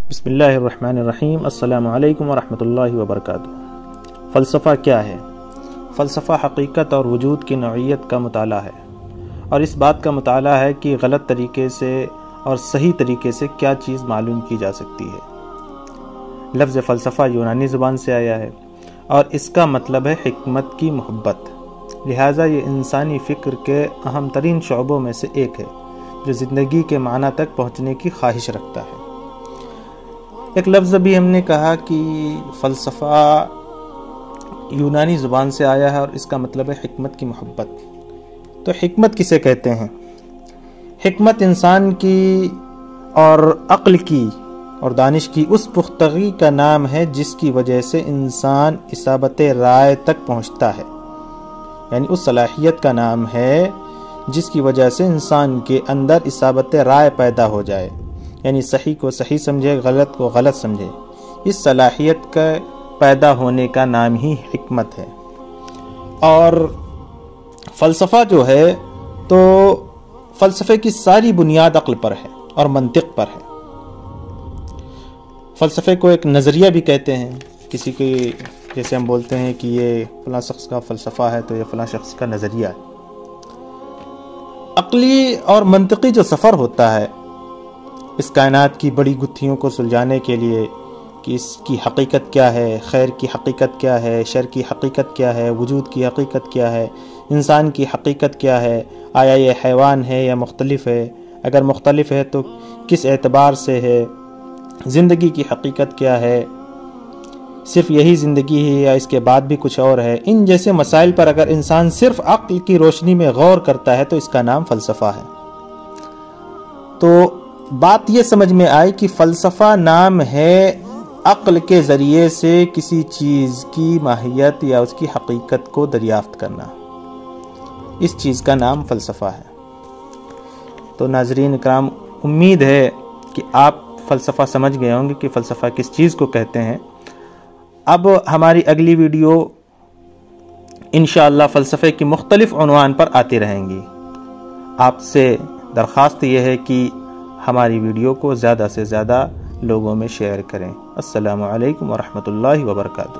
بسم اللہ الرحمن الرحیم۔ السلام علیکم ورحمۃ اللہ وبرکاتہ۔ فلسفہ کیا ہے؟ فلسفہ حقیقت اور وجود کی نوعیت کا مطالعہ ہے، اور اس بات کا مطالعہ ہے کہ غلط طریقے سے اور صحیح طریقے سے کیا چیز معلوم کی جا سکتی ہے۔ لفظ فلسفہ یونانی زبان سے آیا ہے اور اس کا مطلب ہے حکمت کی محبت، لہٰذا یہ انسانی فکر کے اہم ترین شعبوں میں سے ایک ہے جو زندگی کے معنی تک پہنچنے کی خواہش رکھتا ہے۔ ایک لفظ بھی ہم نے کہا کہ فلسفہ یونانی زبان سے آیا ہے اور اس کا مطلب ہے حکمت کی محبت۔ تو حکمت کسے کہتے ہیں؟ حکمت انسان کی اور عقل کی اور دانش کی اس پختگی کا نام ہے جس کی وجہ سے انسان اصابت رائے تک پہنچتا ہے، یعنی اس صلاحیت کا نام ہے جس کی وجہ سے انسان کے اندر اصابت رائے پیدا ہو جائے، یعنی صحیح کو صحیح سمجھے، غلط کو غلط سمجھے۔ اس صلاحیت کا پیدا ہونے کا نام ہی حکمت ہے۔ اور فلسفہ جو ہے تو فلسفے کی ساری بنیاد عقل پر ہے اور منطق پر ہے۔ فلسفے کو ایک نظریہ بھی کہتے ہیں، کسی کی جیسے ہم بولتے ہیں کہ یہ فلاں شخص کا فلسفہ ہے تو یہ فلاں شخص کا نظریہ ہے۔ عقلی اور منطقی جو سفر ہوتا ہے اس کائنات کی بڑی گتھیوں کو سلجھانے کے لیے کہ اس کی حقیقت کیا ہے، خیر کی حقیقت کیا ہے، شر کی حقیقت کیا ہے، وجود کی حقیقت کیا ہے، انسان کی حقیقت کیا ہے، آیا یہ حیوان ہے یا مختلف ہے، اگر مختلف ہے تو کس اعتبار سے ہے، زندگی کی حقیقت کیا ہے، صرف یہی زندگی ہے یا اس کے بعد بھی کچھ اور ہے، ان جیسے مسائل پر اگر انسان صرف عقل کی روشنی میں غور کرتا ہے تو اس کا نام فلسفہ ہے۔ تو بات یہ سمجھ میں آئی کہ فلسفہ نام ہے عقل کے ذریعے سے کسی چیز کی ماہیت یا اس کی حقیقت کو دریافت کرنا، اس چیز کا نام فلسفہ ہے۔ تو ناظرین اکرام، امید ہے کہ آپ فلسفہ سمجھ گئے ہوں گے کہ فلسفہ کس چیز کو کہتے ہیں۔ اب ہماری اگلی ویڈیو انشاءاللہ فلسفے کی مختلف عنوان پر آتی رہیں گی۔ آپ سے درخواست یہ ہے کہ ہماری ویڈیو کو زیادہ سے زیادہ لوگوں میں شیئر کریں۔ السلام علیکم ورحمۃ اللہ وبرکاتہ۔